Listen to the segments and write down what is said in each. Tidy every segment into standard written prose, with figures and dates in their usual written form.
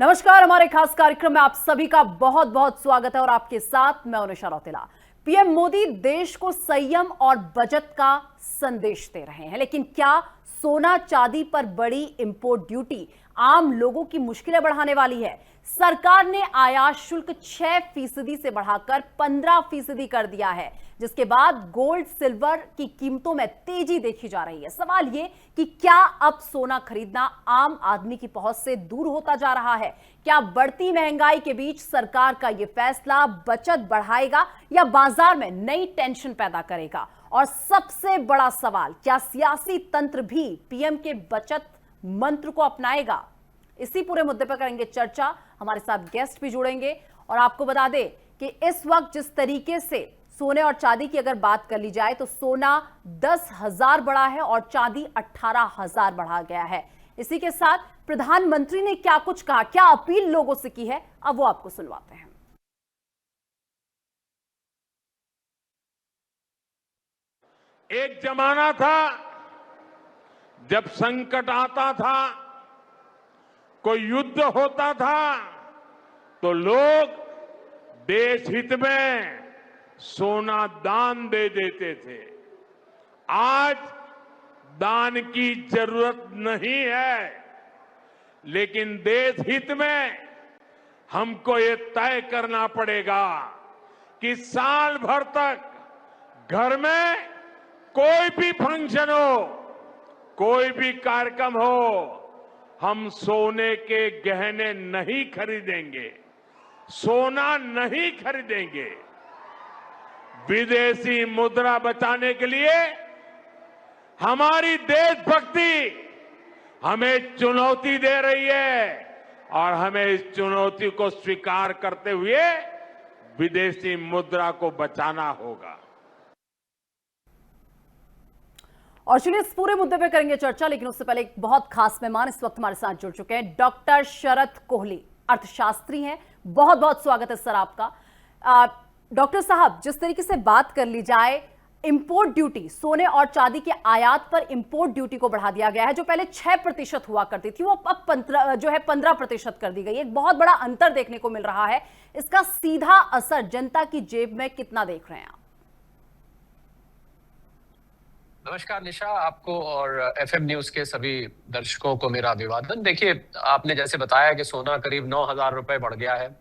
नमस्कार, हमारे खास कार्यक्रम में आप सभी का बहुत बहुत स्वागत है और आपके साथ मैं अनुषा रौतेला। पीएम मोदी देश को संयम और बचत का संदेश दे रहे हैं, लेकिन क्या सोना चांदी पर बड़ी इंपोर्ट ड्यूटी आम लोगों की मुश्किलें बढ़ाने वाली है? सरकार ने आयात शुल्क 6% से बढ़ाकर 15% कर दिया है, जिसके बाद गोल्ड सिल्वर की कीमतों में तेजी देखी जा रही है। सवाल ये कि क्या अब सोना खरीदना आम आदमी की पहुंच से दूर होता जा रहा है? क्या बढ़ती महंगाई के बीच सरकार का यह फैसला बचत बढ़ाएगा या बाजार में नई टेंशन पैदा करेगा? और सबसे बड़ा सवाल, क्या सियासी तंत्र भी पीएम के बचत मंत्र को अपनाएगा? इसी पूरे मुद्दे पर करेंगे चर्चा। हमारे साथ गेस्ट भी जुड़ेंगे और आपको बता दें कि इस वक्त जिस तरीके से सोने और चांदी की अगर बात कर ली जाए तो सोना 10,000 बढ़ा है और चांदी 18,000 बढ़ा गया है। इसी के साथ प्रधानमंत्री ने क्या कुछ कहा, क्या अपील लोगों से की है, अब वो आपको सुनवाते हैं। एक जमाना था जब संकट आता था, कोई युद्ध होता था तो लोग देश हित में सोना दान दे देते थे। आज दान की जरूरत नहीं है, लेकिन देश हित में हमको ये तय करना पड़ेगा कि साल भर तक घर में कोई भी फंक्शन हो, कोई भी कार्यक्रम हो, हम सोने के गहने नहीं खरीदेंगे, सोना नहीं खरीदेंगे। विदेशी मुद्रा बचाने के लिए हमारी देशभक्ति हमें चुनौती दे रही है और हमें इस चुनौती को स्वीकार करते हुए विदेशी मुद्रा को बचाना होगा। और चलिए इस पूरे मुद्दे पे करेंगे चर्चा, लेकिन उससे पहले एक बहुत खास मेहमान इस वक्त हमारे साथ जुड़ चुके हैं। डॉक्टर शरद कोहली अर्थशास्त्री हैं। बहुत बहुत स्वागत है सर आपका। डॉक्टर साहब, जिस तरीके से बात कर ली जाए, इंपोर्ट ड्यूटी, सोने और चांदी के आयात पर इंपोर्ट ड्यूटी को बढ़ा दिया गया है। जो पहले 6% हुआ करती थी, वो अब 15% कर दी गई। एक बहुत बड़ा अंतर देखने को मिल रहा है। इसका सीधा असर जनता की जेब में कितना देख रहे हैं आप? नमस्कार निशा, आपको और एफएम न्यूज के सभी दर्शकों को मेरा अभिवादन। देखिए, आपने जैसे बताया कि सोना करीब 9,000 रुपए बढ़ गया है,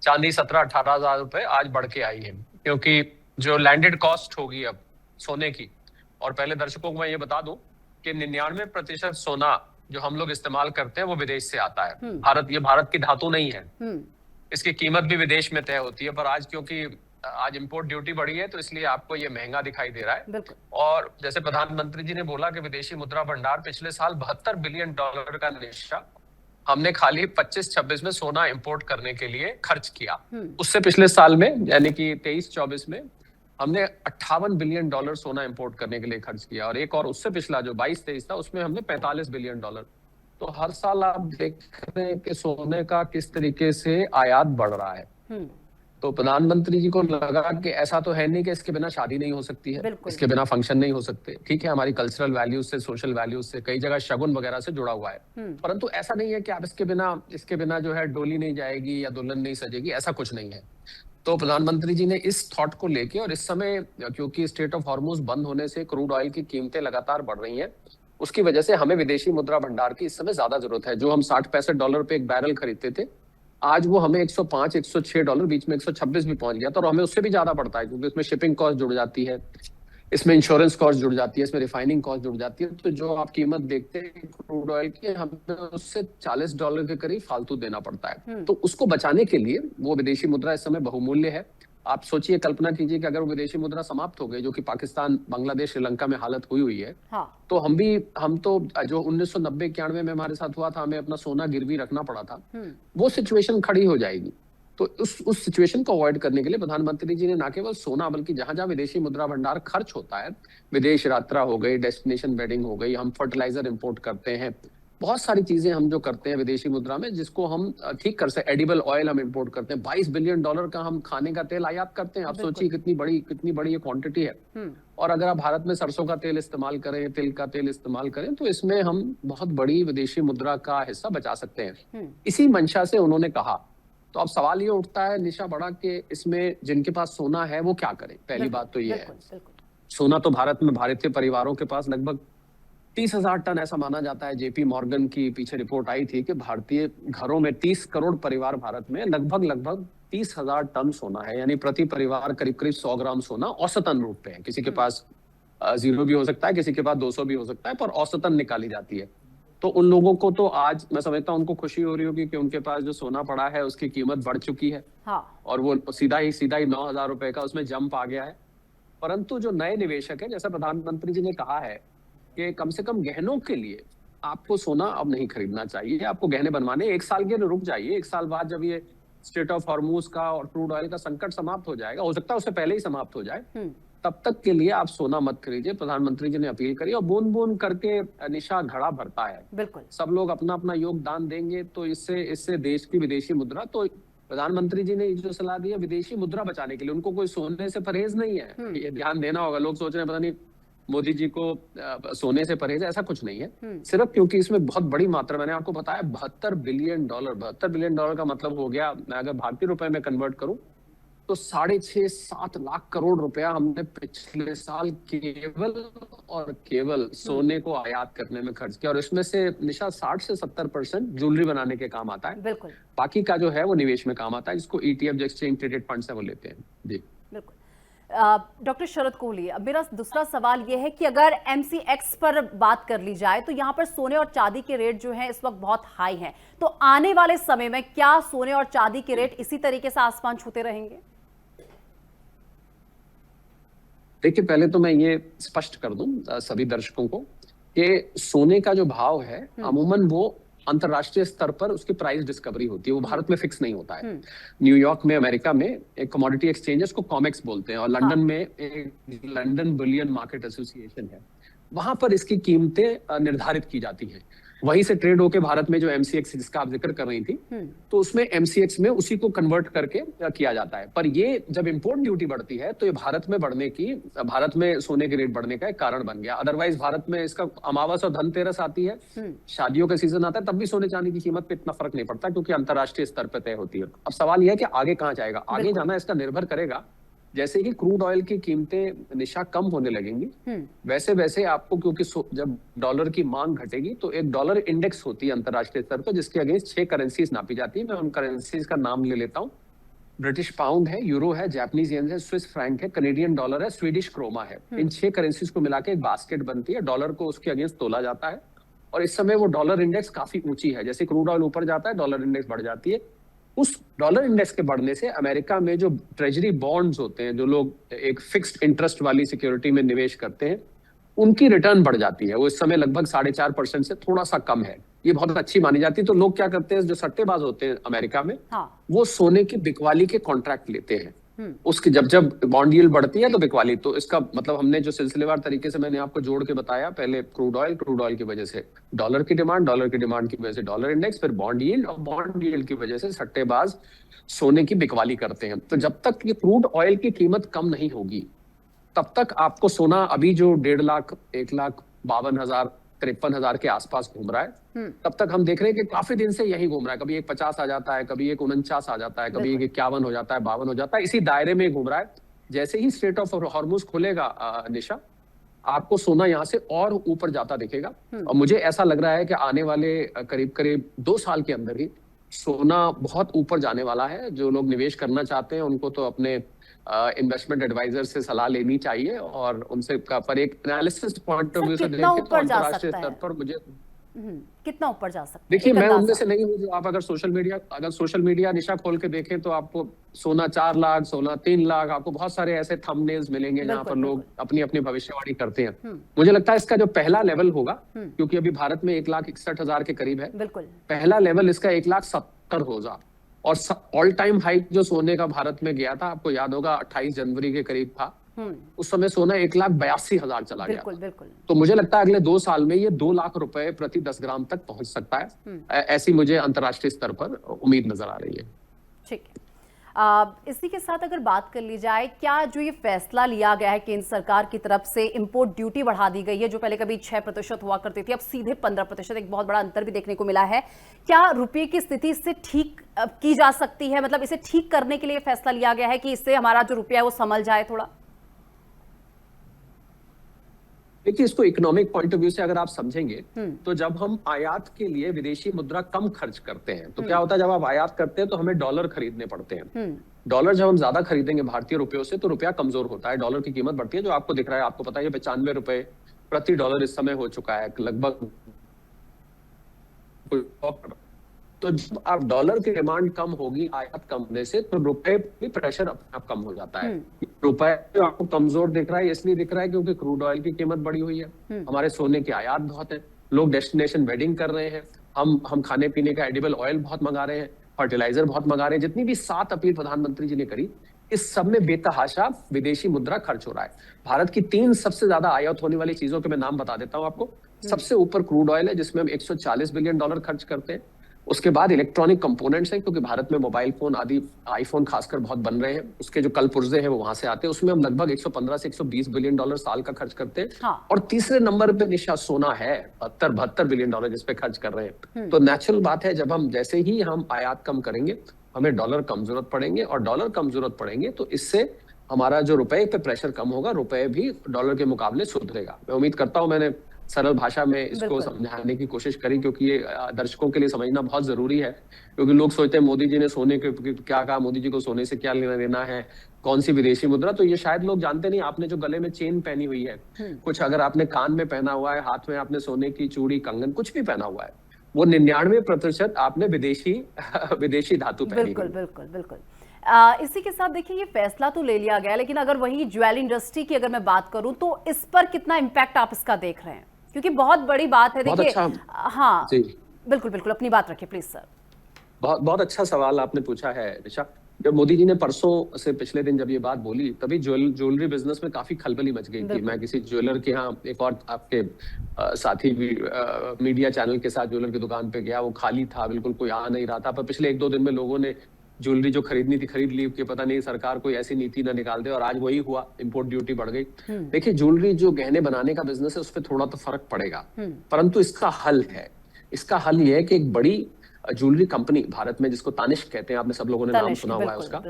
चांदी 17-18,000 रुपए आज बढ़ के आई है, क्योंकि जो लैंडेड कॉस्ट होगी अब सोने की। और पहले दर्शकों को मैं ये बता दूं कि 99% सोना जो हम लोग इस्तेमाल करते हैं वो विदेश से आता है। भारत की धातु नहीं है, इसकी कीमत भी विदेश में तय होती है। पर आज क्योंकि आज इंपोर्ट ड्यूटी बढ़ी है तो इसलिए आपको ये महंगा दिखाई दे रहा है। और जैसे प्रधानमंत्री जी ने बोला कि विदेशी मुद्रा भंडार पिछले साल $72 बिलियन का निशा हमने खाली 25-26 में सोना इंपोर्ट करने के लिए खर्च किया। उससे पिछले साल में यानी कि 23-24 में हमने $58 बिलियन सोना इंपोर्ट करने के लिए खर्च किया। और एक और उससे पिछला जो 22-23 था उसमें हमने $45 बिलियन। तो हर साल आप देख रहे हैं कि सोने का किस तरीके से आयात बढ़ रहा है। तो प्रधानमंत्री जी को लगा कि ऐसा तो है नहीं कि इसके बिना शादी नहीं हो सकती है, इसके बिना फंक्शन नहीं हो सकते। ठीक है, हमारी कल्चरल वैल्यूज से, सोशल वैल्यूज से, कई जगह शगुन वगैरह से जुड़ा हुआ है, परंतु ऐसा नहीं है कि आप इसके बिना जो है डोली नहीं जाएगी या दुल्हन नहीं सजेगी, ऐसा कुछ नहीं है। तो प्रधानमंत्री जी ने इस थॉट को लेके, और इस समय क्योंकि स्ट्रेट ऑफ हॉर्मुज बंद होने से क्रूड ऑयल की कीमतें लगातार बढ़ रही है, उसकी वजह से हमें विदेशी मुद्रा भंडार की इस समय ज्यादा जरूरत है। जो हम $60-65 पे एक बैरल खरीदते थे, आज वो हमें $105-106, बीच में 126 भी पहुंच गया था। और हमें उससे भी ज्यादा पड़ता है, क्योंकि उसमें शिपिंग कॉस्ट जुड़ जाती है, इसमें इंश्योरेंस कॉस्ट जुड़ जाती है, इसमें रिफाइनिंग कॉस्ट जुड़ जाती है। तो जो आप कीमत देखते हैं क्रूड ऑयल की, हमें उससे $40 के करीब फालतू देना पड़ता है। तो उसको बचाने के लिए वो विदेशी मुद्रा इस समय बहुमूल्य है। आप सोचिए, कल्पना कीजिए कि अगर वो विदेशी मुद्रा समाप्त हो गई, जो कि पाकिस्तान, बांग्लादेश, श्रीलंका में हालत हुई है, तो हम तो जो 1990-91 में हमारे साथ हुआ था, हमें अपना सोना गिरवी रखना पड़ा था, वो सिचुएशन खड़ी हो जाएगी। तो उस सिचुएशन को अवॉइड करने के लिए प्रधानमंत्री जी ने न केवल सोना, बल्कि जहां जहां विदेशी मुद्रा भंडार खर्च होता है, विदेश यात्रा हो गई, डेस्टिनेशन वेडिंग हो गई, हम फर्टिलाइजर इंपोर्ट करते हैं, बहुत सारी चीजें हम जो करते हैं विदेशी मुद्रा में, जिसको हम ठीक कर सकते। एडिबल ऑयल हम इंपोर्ट करते हैं, $22 बिलियन का हम खाने का तेल आयात करते हैं। आप सोचिए कितनी बड़ी ये क्वांटिटी है। और अगर आप भारत में सरसों का तेल इस्तेमाल करें, तिल का तेल इस्तेमाल करें, तो इसमें हम बहुत बड़ी विदेशी मुद्रा का हिस्सा बचा सकते हैं। इसी मंशा से उन्होंने कहा। तो अब सवाल ये उठता है निशा बड़ा कि इसमें जिनके पास सोना है वो क्या करें। पहली बात तो ये है, सोना तो भारत में भारतीय परिवारों के पास लगभग 30,000 टन ऐसा माना जाता है। जेपी मॉर्गन की पीछे रिपोर्ट आई थी कि भारतीय घरों में 30 करोड़ परिवार भारत में लगभग 30,000 टन सोना है, यानी प्रति परिवार करीब 100 ग्राम सोना औसतन रूप पे है। किसी के पास 0 भी हो सकता है, किसी के पास 200 भी हो सकता है, पर औसतन निकाली जाती है। तो उन लोगों को तो आज मैं समझता हूं उनको खुशी हो रही होगी कि उनके पास जो सोना पड़ा है उसकी कीमत बढ़ चुकी है। और वो सीधा ही 9,000 रुपए का उसमें जंप आ गया है। परंतु जो नए निवेशक है, जैसा प्रधानमंत्री जी ने कहा है कि कम से कम गहनों के लिए आपको सोना अब नहीं खरीदना चाहिए। आपको गहने बनवाने 1 साल के लिए रुक जाइए। 1 साल बाद जब ये स्ट्रेट ऑफ हॉर्मूज का और क्रूड ऑयल का संकट समाप्त हो जाएगा, हो सकता है उससे पहले ही समाप्त हो जाए, तब तक के लिए आप सोना मत खरीदिए। प्रधानमंत्री जी ने अपील करी। और बूंद बूंद करके निशा घड़ा भरता है। बिल्कुल सब लोग अपना अपना योगदान देंगे तो इससे देश की विदेशी मुद्रा, तो प्रधानमंत्री जी ने जो सलाह दी है विदेशी मुद्रा बचाने के लिए, उनको कोई सोने से परहेज नहीं है। ये ध्यान देना होगा। लोग सोच रहे हैं पता नहीं मोदी जी को सोने से परहेज, ऐसा कुछ नहीं है। सिर्फ क्योंकि इसमें बहुत बड़ी मात्रा, मैंने आपको बताया $72 बिलियन। $72 बिलियन का मतलब हो गया, मैं अगर भारतीय रुपए में कन्वर्ट करूं तो 6.5-7 लाख करोड़ रुपया हमने पिछले साल केवल सोने को आयात करने में खर्च किया। और इसमें से निशा 60 से 70% ज्वेलरी बनाने के काम आता है। बिल्कुल। बाकी का जो है वो निवेश में काम आता है, जिसको ETF जो एक्सचेंज ट्रेडेड फंड्स है वो लेते हैं। जी बिल्कुल। डॉक्टर शरद कोहली, अब मेरा दूसरा सवाल यह है कि अगर MCX पर बात कर ली जाए तो यहाँ पर सोने और चांदी के रेट जो हैं इस वक्त बहुत हाई हैं, तो आने वाले समय में क्या सोने और चांदी के रेट इसी तरीके से आसमान छूते रहेंगे? देखिए, पहले तो मैं ये स्पष्ट कर दूं सभी दर्शकों को कि सोने का जो भाव है अमूमन वो अंतरराष्ट्रीय स्तर पर उसकी प्राइस डिस्कवरी होती है, वो भारत में फिक्स नहीं होता है। न्यूयॉर्क में, अमेरिका में एक कमोडिटी एक्सचेंज है, उसको कॉमेक्स बोलते हैं, और लंदन में एक लंदन बुलियन मार्केट एसोसिएशन है, वहां पर इसकी कीमतें निर्धारित की जाती हैं। वहीं से ट्रेड होके भारत में जो MCX जिसका आप जिक्र कर रही थी, तो उसमें MCX में उसी को कन्वर्ट करके किया जाता है। पर ये जब इंपोर्ट ड्यूटी बढ़ती है तो ये भारत में सोने के रेट बढ़ने का एक कारण बन गया। अदरवाइज भारत में इसका अमावस और धनतेरस आती है, शादियों का सीजन आता है, तब भी सोने चांदी की कीमत पे इतना फर्क नहीं पड़ता, क्योंकि अंतरराष्ट्रीय स्तर पर तय होती है। अब सवाल यह है कि आगे कहाँ जाएगा। आगे जाना इसका निर्भर करेगा, जैसे कि क्रूड ऑयल की कीमतें निशा कम होने लगेंगी, वैसे वैसे आपको, क्योंकि जब डॉलर की मांग घटेगी तो एक डॉलर इंडेक्स होती है अंतरराष्ट्रीय स्तर पर, जिसके अगेंस्ट 6 करेंसीज नापी जाती है। मैं उन करेंसीज का नाम ले लेता हूँ। ब्रिटिश पाउंड है, यूरो है, जापानीज येन है, स्विस फ्रैंक है, कैनेडियन डॉलर है, स्वीडिश क्रोमा है। इन 6 करेंसीज को मिला के एक बास्केट बनती है। डॉलर को उसके अगेंस्ट तोला जाता है, और इस समय वो डॉलर इंडेक्स काफी ऊंची है। जैसे क्रूड ऑयल ऊपर जाता है, डॉलर इंडेक्स बढ़ जाती है। उस डॉलर इंडेक्स के बढ़ने से अमेरिका में जो ट्रेजरी बॉन्ड्स होते हैं, जो लोग एक फिक्स्ड इंटरेस्ट वाली सिक्योरिटी में निवेश करते हैं, उनकी रिटर्न बढ़ जाती है। वो इस समय लगभग 4.5% से थोड़ा सा कम है। ये बहुत अच्छी मानी जाती है। तो लोग क्या करते हैं, जो सट्टेबाज होते हैं अमेरिका में, वो सोने की बिकवाली के कॉन्ट्रैक्ट लेते हैं। उसकी जब बॉन्ड यील्ड बढ़ती है तो बिकवाली, तो इसका मतलब हमने जो सिलसिलेवार तरीके से मैंने आपको जोड़ के बताया, पहले क्रूड ऑयल की वजह से डॉलर की डिमांड की वजह से डॉलर इंडेक्स, फिर बॉन्ड यील्ड, और बॉन्ड यील्ड की वजह से सट्टेबाज सोने की बिकवाली करते हैं। तो जब तक ये क्रूड ऑयल की कीमत कम नहीं होगी, तब तक आपको सोना अभी जो 1.5 लाख, 1,52,000, 53,000 के आसपास घूम रहा है, तब तक हम देख रहे हैं कि काफी दिन से यही घूम रहा है। कभी 1,50 आ जाता है, कभी 1,49 आ जाता है, कभी 51 हो जाता है, 52 हो जाता है, इसी दायरे में घूम रहा है। जैसे ही स्ट्रेट ऑफ हॉर्मूज खुलेगा निशा, आपको सोना यहाँ से और ऊपर जाता दिखेगा। और मुझे ऐसा लग रहा है कि आने वाले करीब 2 साल के अंदर ही सोना बहुत ऊपर जाने वाला है। जो लोग निवेश करना चाहते हैं उनको तो अपने इन्वेस्टमेंट एडवाइजर से सलाह लेनी चाहिए, और उनसे पर एक एनालिसिस पॉइंट ऑफ व्यू से देखें तो अंतरराष्ट्रीय स्तर पर मुझे कितना ऊपर जा सकता है? देखिए, मैं उनमें से नहीं हूँ जो आप अगर सोशल मीडिया निशा खोल के देखें तो आपको सोना 4 लाख, सोना 3 लाख, आपको बहुत सारे ऐसे थंबनेल्स मिलेंगे जहाँ पर लोग अपनी अपनी भविष्यवाणी करते हैं। मुझे लगता है इसका जो पहला लेवल होगा, क्योंकि अभी भारत में 1,61,000 के करीब है, पहला लेवल इसका 1,70,000 होगा। और ऑल टाइम हाई जो सोने का भारत में गया था, आपको याद होगा 28 जनवरी के करीब था, उस समय सोना 1,82,000 चला गया। बिल्कुल बिल्कुल। तो मुझे लगता है अगले 2 साल में ये 2 लाख रुपए प्रति 10 ग्राम तक पहुंच सकता है। ऐसी मुझे अंतर्राष्ट्रीय स्तर पर उम्मीद नजर आ रही है। ठीक है। इसी के साथ अगर बात कर ली जाए, क्या जो ये फैसला लिया गया है केंद्र सरकार की तरफ से, इंपोर्ट ड्यूटी बढ़ा दी गई है, जो पहले कभी 6% हुआ करती थी, अब सीधे 15%, एक बहुत बड़ा अंतर भी देखने को मिला है। क्या रुपये की स्थिति इससे ठीक की जा सकती है? मतलब इसे ठीक करने के लिए फैसला लिया गया है कि इससे हमारा जो रुपया है वो संभल जाए थोड़ा? देखिए, इसको इकोनॉमिक पॉइंट ऑफ व्यू से अगर आप समझेंगे तो जब हम आयात के लिए विदेशी मुद्रा कम खर्च करते हैं तो क्या होता है, जब आप आयात करते हैं तो हमें डॉलर खरीदने पड़ते हैं। डॉलर जब हम ज्यादा खरीदेंगे भारतीय रुपयों से तो रुपया कमजोर होता है, डॉलर की कीमत बढ़ती है, जो आपको दिख रहा है। आपको पता है 95 रुपए प्रति डॉलर इस समय हो चुका है लगभग। तो जब आप डॉलर की डिमांड कम होगी आयात कम होने से, तो रुपए भी प्रेशर अपने आप कम हो जाता है। रुपए जो आपको कमजोर दिख रहा है इसलिए दिख रहा है क्योंकि क्रूड ऑयल की कीमत बढ़ी हुई है, हमारे सोने की आयात बहुत है, लोग डेस्टिनेशन वेडिंग कर रहे हैं, हम खाने पीने का एडिबल ऑयल बहुत मंगा रहे हैं, फर्टिलाइजर बहुत मंगा रहे हैं। जितनी भी 7 अपील प्रधानमंत्री जी ने करी, इस सब में बेतहाशा विदेशी मुद्रा खर्च हो रहा है। भारत की 3 सबसे ज्यादा आयात होने वाली चीजों के मैं नाम बता देता हूं आपको। सबसे ऊपर क्रूड ऑयल है जिसमें हम 140 बिलियन डॉलर खर्च करते हैं। उसके बाद इलेक्ट्रॉनिक कंपोनेंट्स हैं, क्योंकि भारत में मोबाइल फोन आदि, आईफोन खासकर बहुत बन रहे हैं, उसके जो कल पुर्जे हैं वो वहां से आते हैं। उसमें हम लगभग 115 से 120 बिलियन डॉलर साल का खर्च करते हैं। हाँ। और तीसरे नंबर पे निशा सोना है, 72 बिलियन डॉलर जिस पे खर्च कर रहे हैं। तो नेचुरल बात है, जब हम जैसे ही हम आयात कम करेंगे हमें डॉलर कम जरूरत पड़ेंगे, और डॉलर कम जरूरत पड़ेंगे तो इससे हमारा जो रुपए पे प्रेशर कम होगा, रुपए भी डॉलर के मुकाबले सुधरेगा। मैं उम्मीद करता हूं मैंने सरल भाषा में इसको समझाने की कोशिश करी, क्योंकि ये दर्शकों के लिए समझना बहुत जरूरी है। क्योंकि लोग सोचते हैं मोदी जी ने सोने के क्या कहा, मोदी जी को सोने से क्या लेना देना है, कौन सी विदेशी मुद्रा, तो ये शायद लोग जानते नहीं। आपने जो गले में चेन पहनी हुई है, कुछ अगर आपने कान में पहना हुआ है, हाथ में आपने सोने की चूड़ी, कंगन, कुछ भी पहना हुआ है, वो 99% आपने विदेशी धातु पहनी। बिल्कुल बिल्कुल बिल्कुल। इसी के साथ देखिए, ये फैसला तो ले लिया गया, लेकिन अगर वही ज्वेलरी इंडस्ट्री की अगर मैं बात करूं तो इस पर कितना इम्पैक्ट आप इसका देख रहे हैं? क्योंकि बहुत बड़ी बात है। देखिए, अच्छा, हाँ बिल्कुल बिल्कुल, अपनी बात रखिए प्लीज सर। बहुत अच्छा सवाल आपने पूछा है निशा। जब मोदी जी ने परसों से पिछले दिन जब ये बात बोली, तभी ज्वेलरी बिजनेस में काफी खलबली मच गई थी। मैं किसी ज्वेलर के यहाँ, एक और आपके साथी भी मीडिया चैनल के साथ ज्वेलर की दुकान पे गया, वो खाली था, बिल्कुल कोई आ नहीं रहा था। पर पिछले 1-2 दिन में लोगों ने ज्वेलरी जो खरीदनी थी खरीद ली, कि पता नहीं सरकार कोई ऐसी नीति ना निकाल दे, और आज वही हुआ, इंपोर्ट ड्यूटी बढ़ गई। देखिए, ज्वेलरी जो गहने बनाने का बिजनेस है उस पर थोड़ा तो फर्क पड़ेगा, परंतु इसका हल है। इसका हल ये है कि एक बड़ी ज्वेलरी कंपनी भारत में, जिसको तानिष्क कहते हैं, आपने सब लोगों ने नाम सुना हुआ है उसका,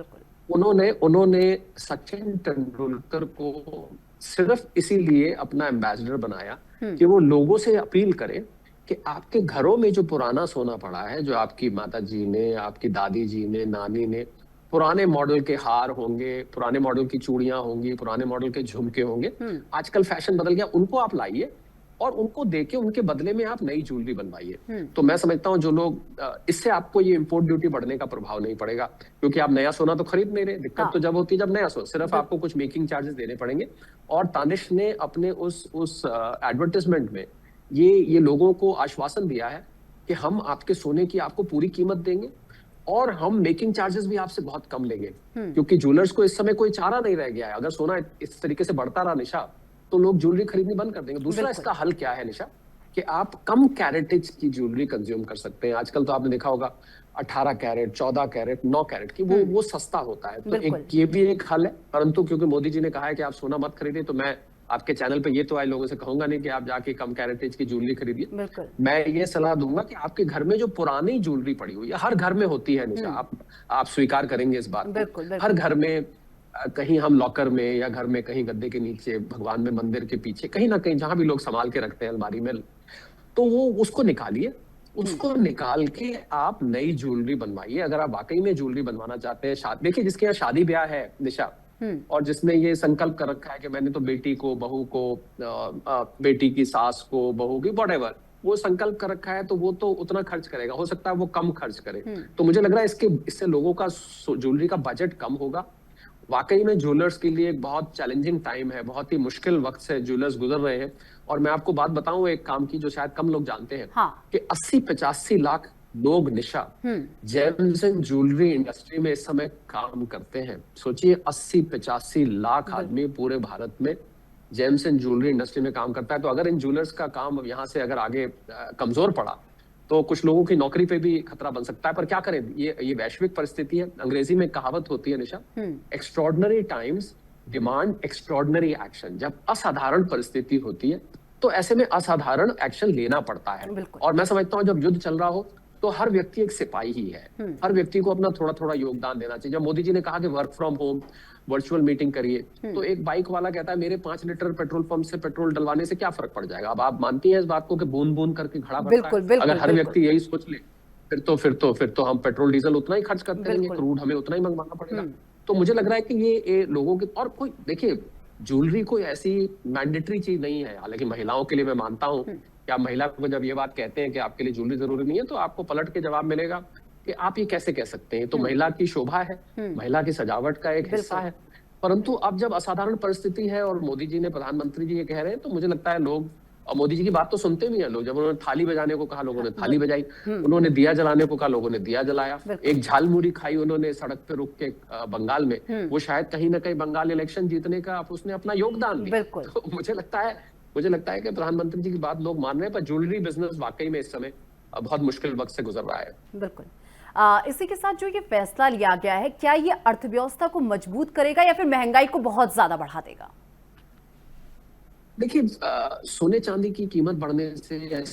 उन्होंने सचिन तेंदुलकर को सिर्फ इसीलिए अपना एम्बेसडर बनाया कि वो लोगों से अपील करे कि आपके घरों में जो पुराना सोना पड़ा है, जो आपकी माता जी ने, आपकी दादी जी ने, नानी ने, पुराने मॉडल के हार होंगे, पुराने मॉडल की चूड़ियां होंगी, पुराने मॉडल के झुमके होंगे, आजकल फैशन बदल गया, उनको आप लाइए और उनको देके उनके बदले में आप नई ज्वेलरी बनवाइए। तो मैं समझता हूँ जो लोग, इससे आपको ये इंपोर्ट ड्यूटी बढ़ने का प्रभाव नहीं पड़ेगा, क्योंकि आप नया सोना तो खरीद नहीं रहे। दिक्कत तो जब होती है जब नया सोना, सिर्फ आपको कुछ मेकिंग चार्जेस देने पड़ेंगे। और तानिष्क ने अपने उस एडवर्टाइजमेंट में ये लोगों को आश्वासन दिया है कि हम आपके सोने की आपको पूरी कीमत देंगे, और हम मेकिंग चार्जेस भी आपसे बहुत कम लेंगे, क्योंकि ज्वेलर्स को इस समय कोई चारा नहीं रह गया है। अगर सोना इस तरीके से बढ़ता रहा निशा, तो लोग ज्वेलरी खरीदनी बंद कर देंगे। दूसरा इसका हल क्या है निशा, कि आप कम कैरेटेज की ज्वेलरी कंज्यूम कर सकते हैं। आजकल तो आपने देखा होगा 18 कैरेट, 14 कैरेट, 9 कैरेट की, वो सस्ता होता है। तो ये भी एक हल है। परंतु क्योंकि मोदी जी ने कहा है कि आप सोना मत खरीदिए, तो मैं आपके चैनल पे ये तो आए लोगों से कहूंगा नहीं कि आप जाके कम कैरेटेज की ज्वेलरी खरीदिए। मैं ये सलाह दूंगा कि आपके घर में जो पुरानी ज्वेलरी पड़ी हुई है, हर घर में होती है निशा, आप स्वीकार करेंगे इस बात को। हर घर में, कहीं हम लॉकर में, या घर में कहीं गद्दे के नीचे, भगवान में मंदिर के पीछे, कहीं ना कहीं जहां भी लोग संभाल के रखते हैं अलमारी में, तो वो उसको निकालिए। उसको निकाल के आप नई ज्वेलरी बनवाइए। अगर आप वाकई में ज्वेलरी बनवाना चाहते हैं, देखिए जिसके यहाँ शादी ब्याह है निशा, और जिसने ये संकल्प कर रखा है कि मैंने तो बेटी को, बहू को, बेटी की सास को, बहू की, व्हाटएवर, वो संकल्प कर रखा है, तो वो तो उतना खर्च करेगा। हो सकता है वो कम खर्च करे। तो मुझे लग रहा है इससे लोगों का ज्वेलरी का बजट कम होगा। वाकई में ज्वेलर्स के लिए एक बहुत चैलेंजिंग टाइम है, बहुत ही मुश्किल वक्त से ज्वेलर्स गुजर रहे हैं। और मैं आपको बात बताऊं एक काम की, जो शायद कम लोग जानते हैं, कि 80-85 लाख लोग निशा जेम्स एंड ज्वेलरी इंडस्ट्री में इस समय काम करते हैं। सोचिए 80-85 लाख आदमी पूरे भारत में जेम्स एंड ज्वेलरी इंडस्ट्री में काम करता है। तो अगर इन ज्वेलर्स का काम यहाँ से अगर आगे कमजोर पड़ा तो कुछ लोगों की नौकरी पे भी खतरा बन सकता है। पर क्या करें, ये वैश्विक परिस्थिति है। अंग्रेजी में कहावत होती है Nisha, extraordinary times demand extraordinary action. जब असाधारण परिस्थिति होती है तो ऐसे में असाधारण एक्शन लेना पड़ता है। और मैं समझता हूँ जब युद्ध चल रहा हो तो हर व्यक्ति एक सिपाही ही है। हर व्यक्ति को अपना थोड़ा थोड़ा योगदान देना चाहिए। जब मोदी जी ने कहा कि work from home, virtual meeting करिए, तो एक बाइक वाला कहता है मेरे 5 लीटर पेट्रोल पंप से पेट्रोल डलवाने से क्या फर्क पड़ जाएगा। अब आप मानती हैं इस बात को कि बूंद बूंद करके घड़ा भरता है। अगर हर व्यक्ति यही सोच ले फिर तो हम पेट्रोल डीजल उतना ही खर्च करते रहेंगे, क्रूड हमें उतना ही मंगवाना पड़ेगा। तो मुझे लग रहा है कि ये लोगों के, और कोई देखिए ज्वेलरी कोई ऐसी मैंडेटरी चीज नहीं है। हालांकि महिलाओं के लिए मैं मानता हूँ कि आप महिला को जब ये बात कहते हैं कि आपके लिए ज्वेलरी जरूरी नहीं है तो आपको पलट के जवाब मिलेगा कि आप ये कैसे कह सकते हैं, तो महिला की शोभा है, महिला की सजावट का एक हिस्सा है। परंतु अब जब असाधारण परिस्थिति है और मोदी जी ने, प्रधानमंत्री जी ये कह रहे हैं, तो मुझे लगता है लोग, और मोदी जी की बात तो सुनते भी हैं लोग। जब उन्होंने थाली बजाने को कहा लोगों ने थाली बजाई, उन्होंने दिया जलाने को कहा लोगों ने दिया जलाया, एक झालमुड़ी खाई उन्होंने सड़क पे रुक के बंगाल में, वो शायद कहीं ना कहीं बंगाल इलेक्शन जीतने का उसने अपना योगदान दिया। तो मुझे लगता है कि प्रधानमंत्री जी की बात लोग मान रहे हैं। पर ज्वेलरी बिजनेस वाकई में इस समय बहुत मुश्किल वक्त से गुजर रहा है। बिल्कुल। इसी के साथ जो ये फैसला लिया गया है, क्या ये अर्थव्यवस्था को मजबूत करेगा या फिर महंगाई को बहुत ज्यादा बढ़ा देगा? देखिए, सोने चांदी की कीमत बढ़ने से,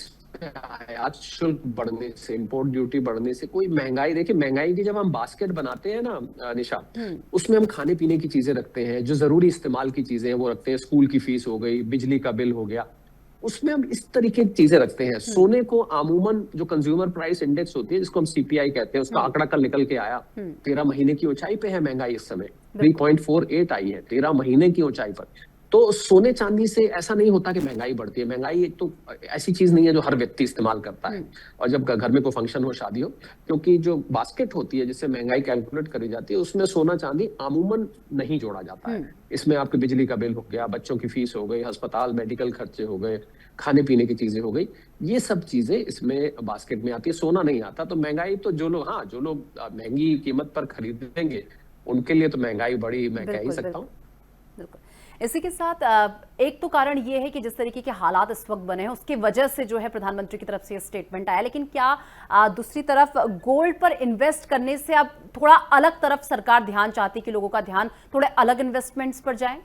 आयात शुल्क बढ़ने से, इंपोर्ट ड्यूटी बढ़ने से कोई महंगाई, देखिए महंगाई की जब हम बास्केट बनाते हैं ना निशा, उसमें हम खाने पीने की चीजें रखते हैं, जो जरूरी इस्तेमाल की चीजें हैं वो रखते हैं, स्कूल की फीस हो गई, बिजली का बिल हो गया, उसमें हम इस तरीके की चीजें रखते हैं। सोने को अमूमन जो कंज्यूमर प्राइस इंडेक्स होती है, जिसको हम सीपीआई कहते हैं, उसका आंकड़ा कल निकल के आया, 13 महीने की ऊंचाई पे है महंगाई इस समय, 3.48 आई है 13 महीने की ऊंचाई पर। तो सोने चांदी से ऐसा नहीं होता कि महंगाई बढ़ती है। महंगाई एक तो ऐसी चीज नहीं है जो हर व्यक्ति इस्तेमाल करता है, और जब घर में कोई फंक्शन हो, शादी हो, क्योंकि जो बास्केट होती है जिससे महंगाई कैलकुलेट करी जाती है, उसमें सोना चांदी अमूमन नहीं जोड़ा जाता है। इसमें आपके बिजली का बिल हो गया, बच्चों की फीस हो गई, अस्पताल मेडिकल खर्चे हो गए, खाने पीने की चीजें हो गई, ये सब चीजें इसमें बास्केट में आती है, सोना नहीं आता। तो महंगाई तो जो लोग महंगी कीमत पर खरीदेंगे उनके लिए तो महंगाई बड़ी, मैं कह ही सकता हूँ। बिल्कुल। इसी के साथ एक तो कारण ये है कि जिस तरीके के हालात इस वक्त बने हैं उसकी वजह से जो है प्रधानमंत्री की तरफ से ये स्टेटमेंट आया, लेकिन क्या दूसरी तरफ गोल्ड पर इन्वेस्ट करने से अब थोड़ा अलग तरफ सरकार ध्यान चाहती कि लोगों का ध्यान थोड़े अलग इन्वेस्टमेंट्स पर जाए?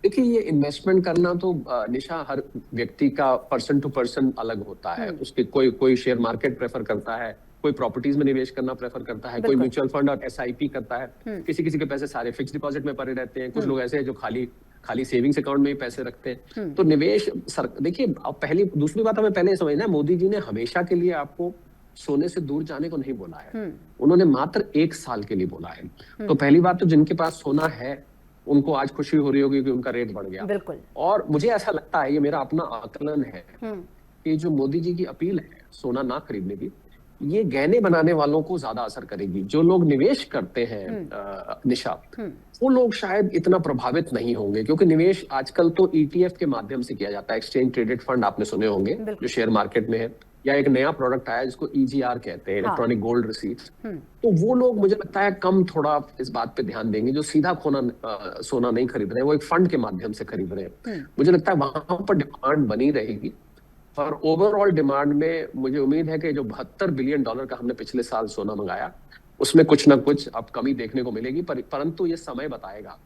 देखिए, ये इन्वेस्टमेंट करना तो निशा हर व्यक्ति का पर्सन टू पर्सन अलग होता है। उसके कोई शेयर मार्केट प्रेफर करता है, कोई प्रॉपर्टीज में निवेश करना प्रेफर करता है, कोई म्यूचुअल फंड और एसआईपी करता है, किसी के पैसे सारे फिक्स डिपॉजिट में पड़े रहते हैं, कुछ लोग ऐसे हैं जो खाली सेविंग्स अकाउंट में ही पैसे रखते हैं। तो निवेश देखिए, दूसरी बात हमें पहले समझना है, मोदी जी ने हमेशा के लिए आपको सोने से दूर जाने को नहीं बोला है, उन्होंने मात्र 1 साल के लिए बोला है। तो पहली बात तो जिनके पास सोना है उनको आज खुशी हो रही होगी कि उनका रेट बढ़ गया। बिल्कुल। और मुझे ऐसा लगता है, ये मेरा अपना आकलन है, कि जो मोदी जी की अपील है सोना ना खरीदने की, ये गहने बनाने वालों को ज्यादा असर करेगी। जो लोग निवेश करते हैं निशा, वो लोग शायद इतना प्रभावित नहीं होंगे, क्योंकि निवेश आजकल तो ईटीएफ के माध्यम से किया जाता है, एक्सचेंज ट्रेडेड फंड आपने सुने होंगे, जो शेयर मार्केट में है, या एक नया प्रोडक्ट आया जिसको ईजीआर कहते हैं, इलेक्ट्रॉनिक गोल्ड रिसीट्स। तो वो लोग मुझे लगता है कम थोड़ा इस बात पे ध्यान देंगे, जो सीधा सोना नहीं खरीद रहे हैं, वो एक फंड के माध्यम से खरीद रहे हैं। मुझे लगता है वहां पर डिमांड बनी रहेगी। और ओवरऑल डिमांड में मुझे उम्मीद है कि जो $72 बिलियन का हमने पिछले साल सोना मंगाया, उसमें कुछ ना कुछ अब कमी देखने को मिलेगी। परंतु ये समय बताएगा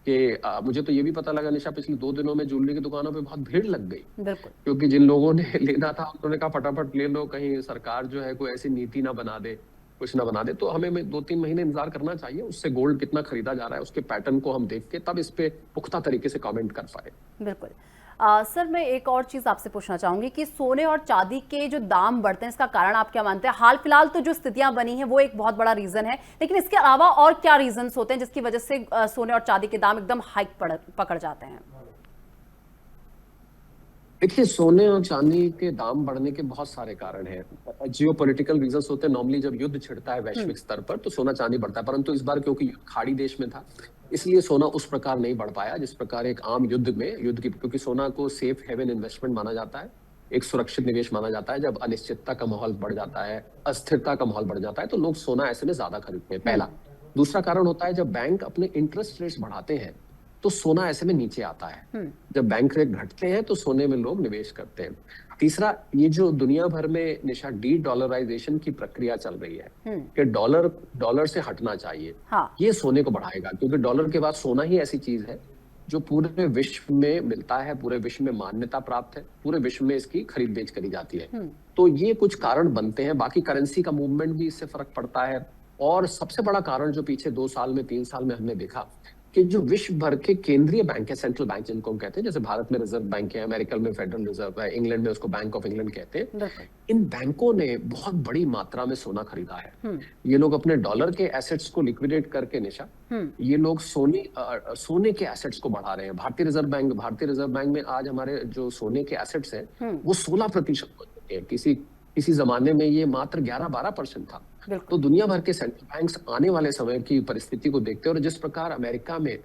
कि मुझे तो ये भी पता लगा निशा, पिछले 2 दिनों में ज्वेलरी की दुकानों पे बहुत भीड़ लग गई, क्योंकि जिन लोगों ने लेना था उन्होंने कहा फटाफट ले लो, कहीं सरकार जो है कोई ऐसी नीति ना बना दे, कुछ ना बना दे। तो हमें 2-3 महीने इंतजार करना चाहिए, उससे गोल्ड कितना खरीदा जा रहा है उसके पैटर्न को हम देख के तब इस पे पुख्ता तरीके से कमेंट कर पाए। बिल्कुल। सर, मैं एक और चीज आपसे पूछना चाहूंगी कि सोने और चांदी के जो दाम बढ़ते हैं, इसका कारण आप क्या मानते हैं? हाल फिलहाल तो जो स्थितियां बनी हैं वो एक बहुत बड़ा रीजन है, लेकिन इसके अलावा और क्या रीजंस होते हैं जिसकी वजह से सोने और चांदी के दाम एकदम हाइक पकड़ जाते हैं? देखिए, सोने और चांदी के दाम बढ़ने के बहुत सारे कारण हैं। जियोपॉलिटिकल रीजंस होते हैं। नॉर्मली जब युद्ध छिड़ता है वैश्विक स्तर पर तो सोना चांदी बढ़ता है, परंतु इस बार क्योंकि खाड़ी देश में था, इसलिए सोना उस प्रकार नहीं बढ़ पाया जिस प्रकार एक आम युद्ध की, क्योंकि सोना को सेफ हेवन इन्वेस्टमेंट माना जाता है। एक सुरक्षित निवेश माना जाता है। जब अनिश्चितता का माहौल बढ़ जाता है, अस्थिरता का माहौल बढ़ जाता है, तो लोग सोना ऐसे में ज्यादा खरीदते हैं, पहला। दूसरा कारण होता है जब बैंक अपने इंटरेस्ट रेट्स बढ़ाते हैं तो सोना ऐसे में नीचे आता है। जब बैंक रेट घटते हैं तो सोने में लोग निवेश करते हैं। तीसरा, ये जो दुनिया भर में निशा डी डॉलराइजेशन की प्रक्रिया चल रही है कि डॉलर से हटना चाहिए, हाँ। ये सोने को बढ़ाएगा, क्योंकि डॉलर के बाद सोना ही ऐसी चीज है जो पूरे विश्व में मिलता है, पूरे विश्व में मान्यता प्राप्त है, पूरे विश्व में इसकी खरीद बेच करी जाती है। तो ये कुछ कारण बनते हैं। बाकी करेंसी का मूवमेंट भी इससे फर्क पड़ता है। और सबसे बड़ा कारण जो पिछले 2 साल में 3 साल में हमने देखा कि जो विश्व भर के केंद्रीय बैंक है, सेंट्रल बैंक जिनको हम कहते हैं, जैसे भारत में रिजर्व बैंक है, अमेरिका में फेडरल रिजर्व है, इंग्लैंड में उसको बैंक ऑफ इंग्लैंड कहते हैं, इन बैंकों ने बहुत बड़ी मात्रा में सोना खरीदा है। ये लोग अपने डॉलर के एसेट्स को लिक्विडेट करके निशा, ये लोग सोने के एसेट्स को बढ़ा रहे हैं। भारतीय रिजर्व बैंक में आज हमारे जो सोने के एसेट्स हैं वो 16% हो चुके हैं। किसी जमाने में ये मात्र 11-12% था। तो दुनिया भर के सेंट्रल बैंक्स आने वाले समय की परिस्थिति को देखते हैं, और जिस प्रकार अमेरिका में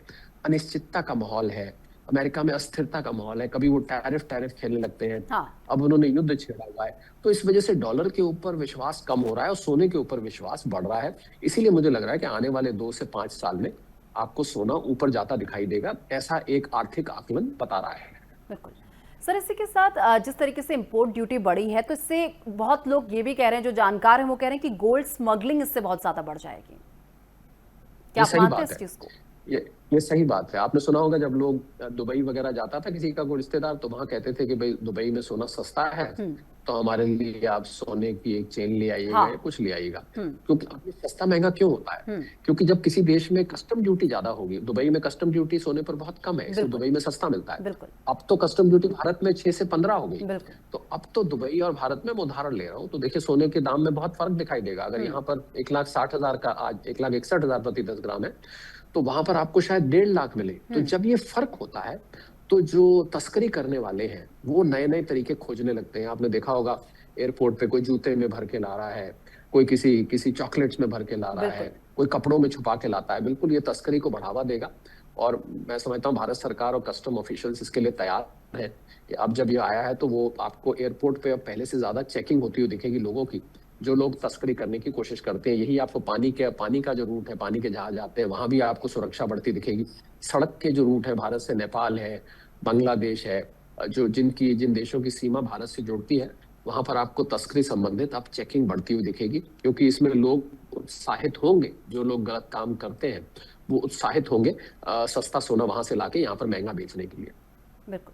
अनिश्चितता का माहौल है, अमेरिका में अस्थिरता का माहौल है, कभी वो टैरिफ खेलने लगते हैं, हाँ। अब उन्होंने युद्ध छेड़ा हुआ है, तो इस वजह से डॉलर के ऊपर विश्वास कम हो रहा है और सोने के ऊपर विश्वास बढ़ रहा है। इसीलिए मुझे लग रहा है कि आने वाले 2 से 5 साल में आपको सोना ऊपर जाता दिखाई देगा, ऐसा एक आर्थिक आकलन बता रहा है। बिल्कुल सर, इसी के साथ जिस तरीके से इंपोर्ट ड्यूटी बढ़ी है, तो इससे बहुत लोग ये भी कह रहे हैं, जो जानकार हैं वो कह रहे हैं कि गोल्ड स्मगलिंग इससे बहुत ज्यादा बढ़ जाएगी। क्या आप मानते हैं इस चीज को? ये सही बात है। आपने सुना होगा जब लोग दुबई वगैरह जाता था किसी का कोई रिश्तेदार, तो वहां कहते थे कि भाई दुबई में सोना सस्ता है, तो हमारे लिए आप सोने की एक चेन ले आइएगा, हाँ। या कुछ ले आइएगा। क्योंकि सस्ता महंगा क्यों होता है? क्योंकि जब किसी देश में कस्टम ड्यूटी ज्यादा होगी, दुबई में कस्टम ड्यूटी सोने पर बहुत कम है, इसलिए दुबई में सस्ता मिलता है। अब तो कस्टम ड्यूटी भारत में 6 से 15 हो गई, तो अब तो दुबई और भारत में मैं उदाहरण ले रहा हूँ, तो देखिए सोने के दाम में बहुत फर्क दिखाई देगा। अगर यहाँ पर 1,60,000 का आज 1,61,000 प्रति 10 ग्राम है, तो वहां पर आपको शायद 1.5 लाख मिले। तो जब ये फर्क होता है तो जो तस्करी करने वाले हैं वो नए तरीके खोजने लगते हैं। आपने देखा होगा एयरपोर्ट पे कोई जूते में भर के ला रहा है, कोई किसी चॉकलेट्स में भर के ला रहा है, कोई कपड़ों में छुपा के लाता है। बिल्कुल ये तस्करी को बढ़ावा देगा, और मैं समझता हूँ भारत सरकार और कस्टम ऑफिशियल्स इसके लिए तैयार है कि अब जब ये आया है तो वो आपको एयरपोर्ट पे अब पहले से ज्यादा चेकिंग होती हुई दिखेगी लोगों की, जो लोग तस्करी करने की कोशिश करते हैं। यही आपको पानी का जो रूट है, पानी के जहाज आते हैं, वहां भी आपको सुरक्षा बढ़ती दिखेगी। सड़क के जो रूट है, भारत से नेपाल है, बांग्लादेश है, जिन देशों की सीमा भारत से जुड़ती है, वहां पर आपको तस्करी संबंधित आप चेकिंग बढ़ती हुई दिखेगी, क्योंकि इसमें लोग उत्साहित होंगे, जो लोग गलत काम करते हैं वो उत्साहित होंगे सस्ता सोना वहां से लाके यहाँ पर महंगा बेचने के लिए। बिल्कुल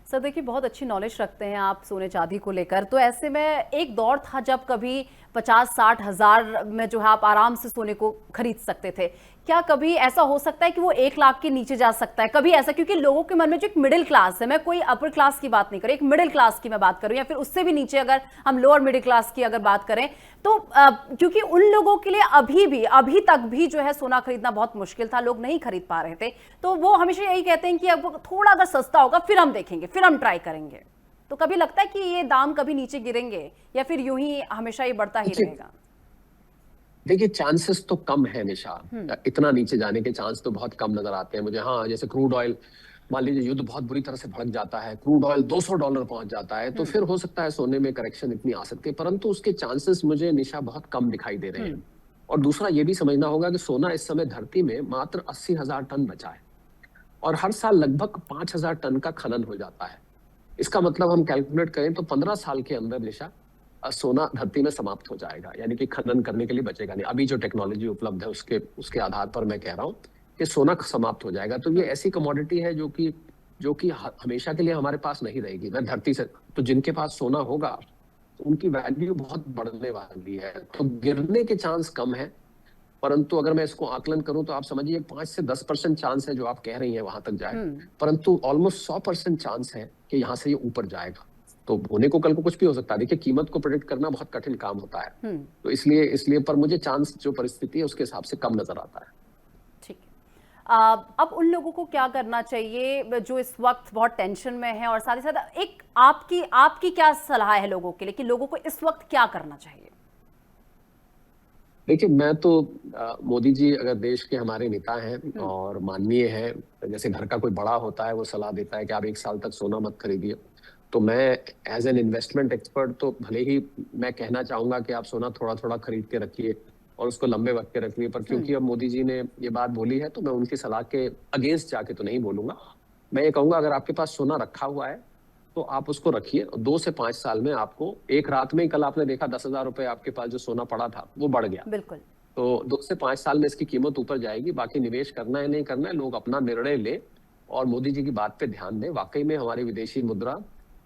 सर, देखिए बहुत अच्छी नॉलेज रखते हैं आप सोने चांदी को लेकर। तो ऐसे में एक दौर था जब कभी 50-60 हज़ार में जो है आप आराम से सोने को खरीद सकते थे। क्या कभी ऐसा हो सकता है कि वो 1 लाख के नीचे जा सकता है? कभी ऐसा, क्योंकि लोगों के मन में जो एक मिडिल क्लास है, मैं कोई अपर क्लास की बात नहीं कर रही, एक मिडिल क्लास की मैं बात करूं, या फिर उससे भी नीचे अगर हम लोअर मिडिल क्लास की अगर बात करें, तो क्योंकि उन लोगों के लिए अभी तक भी जो है सोना खरीदना बहुत मुश्किल था, लोग नहीं खरीद पा रहे थे, तो वो हमेशा यही कहते हैं कि अब थोड़ा अगर सस्ता होगा फिर हम देखेंगे, फिर हम ट्राई करेंगे। तो कभी लगता है कि ये दाम कभी नीचे गिरेंगे, या फिर यूं ही हमेशा ये बढ़ता ही रहेगा? देखिए चांसेस तो कम है निशा, इतना नीचे जाने के चांस तो बहुत कम नजर आते हैं मुझे। हाँ, जैसे क्रूड ऑयल, मान लीजिए युद्ध बहुत बुरी तरह से भड़क जाता है, क्रूड ऑयल $200 पहुंच जाता है, तो फिर हो सकता है सोने में करेक्शन इतनी आ सकती है, परंतु उसके चांसेस मुझे निशा बहुत कम दिखाई दे रहे हैं। और दूसरा ये भी समझना होगा कि सोना इस समय धरती में मात्र 80,000 टन बचा है, और हर साल लगभग 5,000 टन का खनन हो जाता है। इसका मतलब हम कैलकुलेट करें तो 15 साल के अंदर निशा सोना धरती में समाप्त हो जाएगा, यानी कि खनन करने के लिए बचेगा नहीं। अभी जो टेक्नोलॉजी उपलब्ध है उसके आधार पर मैं कह रहा हूँ कि सोना समाप्त हो जाएगा। तो ये ऐसी कमोडिटी है जो कि हमेशा के लिए हमारे पास नहीं रहेगी। मैं धरती से, तो जिनके पास सोना होगा तो उनकी वैल्यू बहुत बढ़ने वाली है, तो गिरने के चांस कम है। परंतु अगर मैं इसको आकलन करूं तो आप समझिए 5 से 10% चांस है जो आप कह रही हैं वहां तक जाए, परंतु ऑलमोस्ट 100% चांस है कि यहाँ से ये ऊपर जाएगा। तो होने को कल को कुछ भी हो सकता है। देखिए कीमत को प्रेडिक्ट करना बहुत कठिन काम होता है, तो इसलिए पर मुझे चांस जो परिस्थिति है उसके हिसाब से कम नजर आता है। ठीक है, अब उन लोगों को क्या करना चाहिए जो इस वक्त बहुत टेंशन में है, और साथ ही साथ एक आपकी क्या सलाह है लोगों के लिए कि लोगों को इस वक्त क्या करना चाहिए? देखिए मैं तो मोदी जी अगर देश के हमारे नेता हैं और माननीय हैं, जैसे घर का कोई बड़ा होता है वो सलाह देता है कि आप 1 साल तक सोना मत खरीदिए, तो मैं एज एन इन्वेस्टमेंट एक्सपर्ट तो भले ही मैं कहना चाहूंगा कि आप सोना थोड़ा थोड़ा खरीद के रखिए और उसको लंबे वक्त के रखिए, पर क्योंकि अब मोदी जी ने ये बात बोली है तो मैं उनकी सलाह के अगेंस्ट जाके तो नहीं बोलूंगा। मैं ये कहूंगा अगर आपके पास सोना रखा हुआ है तो आप उसको रखिए। 2 से 5 साल में आपको एक रात में ही, कल आपने देखा 10,000 रुपए आपके पास जो सोना पड़ा था वो बढ़ गया। बिल्कुल। तो 2 से 5 साल में इसकी कीमत ऊपर जाएगी। बाकी निवेश करना है नहीं करना है, लोग अपना निर्णय ले और मोदी जी की बात पे ध्यान दें। वाकई में हमारी विदेशी मुद्रा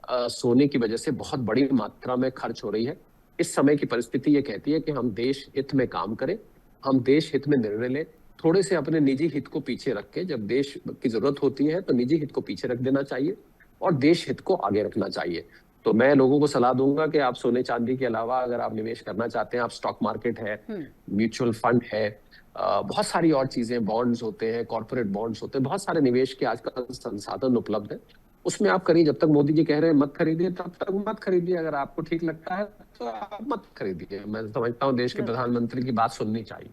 सोने की वजह से बहुत बड़ी मात्रा में खर्च हो रही है। इस समय की परिस्थिति ये कहती है कि हम देश हित में काम करें, हम देश हित में निर्णय लें, थोड़े से अपने निजी हित को पीछे रख के, जब देश की जरूरत होती है तो निजी हित को पीछे रख देना चाहिए और देश हित को आगे रखना चाहिए। तो मैं लोगों को सलाह दूंगा कि आप सोने चांदी के अलावा अगर आप निवेश करना चाहते हैं, आप स्टॉक मार्केट है, म्यूचुअल फंड है, बहुत सारी और चीजें, बॉन्ड्स होते हैं, कॉर्पोरेट बॉन्ड्स होते हैं, बहुत सारे निवेश के आजकल संसाधन उपलब्ध है, उसमें आप करिए। जब तक मोदी जी कह रहे हैं मत खरीदिए तब तक मत खरीदिए। अगर आपको ठीक लगता है तो आप मत खरीदिए। मैं समझता हूँ देश के प्रधानमंत्री की बात सुननी चाहिए।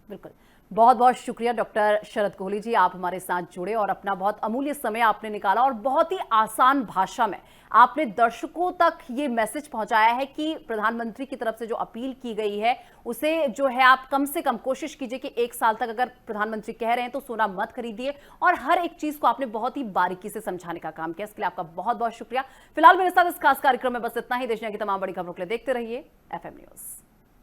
बिल्कुल। बहुत बहुत शुक्रिया डॉक्टर शरद कोहली जी, आप हमारे साथ जुड़े और अपना बहुत अमूल्य समय आपने निकाला और बहुत ही आसान भाषा में आपने दर्शकों तक ये मैसेज पहुंचाया है कि प्रधानमंत्री की तरफ से जो अपील की गई है उसे जो है आप कम से कम कोशिश कीजिए कि 1 साल तक अगर प्रधानमंत्री कह रहे हैं तो सोना मत खरीदिए, और हर एक चीज को आपने बहुत ही बारीकी से समझाने का काम किया। इसके लिए आपका बहुत बहुत शुक्रिया। फिलहाल मेरे साथ इस खास कार्यक्रम में बस इतना ही। देश दुनिया की तमाम बड़ी खबरों के लिए देखते रहिए FM न्यूज।